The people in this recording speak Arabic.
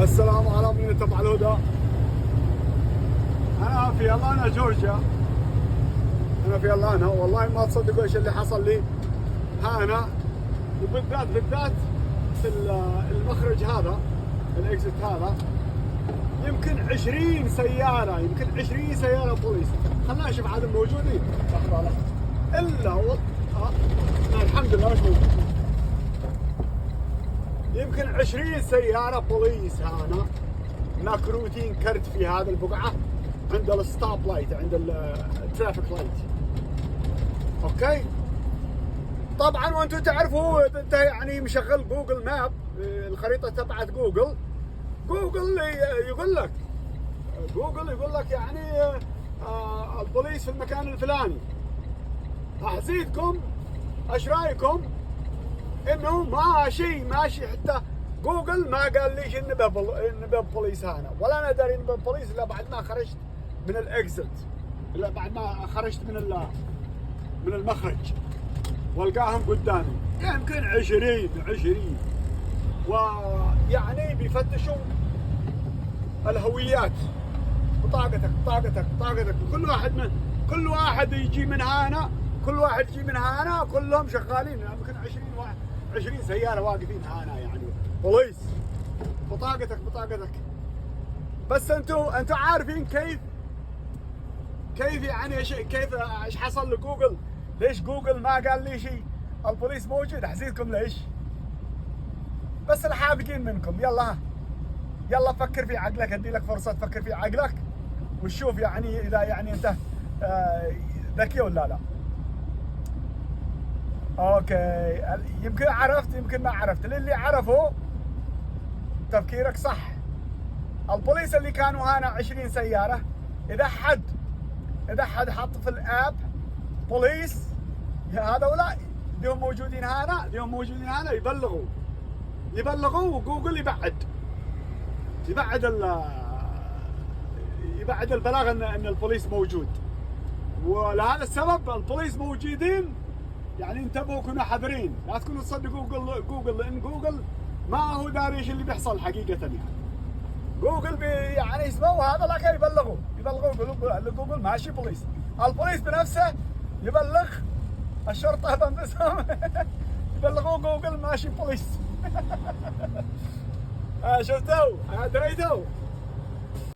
السلام على من يتبع الهدى. أنا في ألانا جورجيا، أنا في ألانا. والله ما تصدقوا إيش اللي حصل لي هنا، وبالذات في المخرج هذا، الإكزت هذا. يمكن 20 سيارة، يمكن 20 سيارة بوليس. خلنا نشوف عاد موجودين إلا الحمد لله مش موجود. يمكن 20 سيارة بوليس هنا مكروتين كرت في هذا البقعة عند الستوب لايت، عند الترافيك لايت. اوكي، طبعا وانتم تعرفوا انت يعني مشغل جوجل ماب، الخريطة تبعت جوجل يقول لك يعني البوليس في المكان الفلاني. احزيدكم ايش رايكم انه ماشي حتى جوجل ما قال ليش ان بوليس هنا، ولا انا داري ان بوليس الا بعد ما خرجت من الاكزت، الا بعد ما خرجت من المخرج والقاهم قدامي. يمكن 20 ويعني بيفتشوا الهويات، بطاقتك كل واحد يجي من هنا، كلهم شغالين. يمكن 20 سيارة واقفين هنا يعني بوليس. بطاقتك. بس انتوا عارفين كيف يعني ايش حصل لجوجل؟ ليش جوجل ما قال لي شيء البوليس موجود؟ احزيدكم ليش؟ بس الحافقين منكم. يلا فكر في عقلك، ادي لك فرصة تفكر في عقلك وشوف يعني اذا يعني انت ذكي ولا لا. اوكي، يمكن عرفت يمكن ما عرفت. للي عرفوا تفكيرك صح. البوليس اللي كانوا هنا 20 سيارة، اذا حد حط في الاب بوليس هذولا اليوم موجودين هنا يبلغوا وجوجل يبعد البلاغ ان البوليس موجود. ولهذا السبب البوليس موجودين. يعني انتبهوا، كونوا حذرين، لا تكونوا تصدقوا جوجل، لان جوجل ما هو داري ايش اللي بيحصل حقيقة. يعني جوجل يعني يسمعوا هذا لكن يبلغوا جوجل ماشي بوليس. البوليس بنفسه يبلغ الشرطة بانقسام يبلغوا جوجل ماشي بوليس. شفتوا؟ دريتوا؟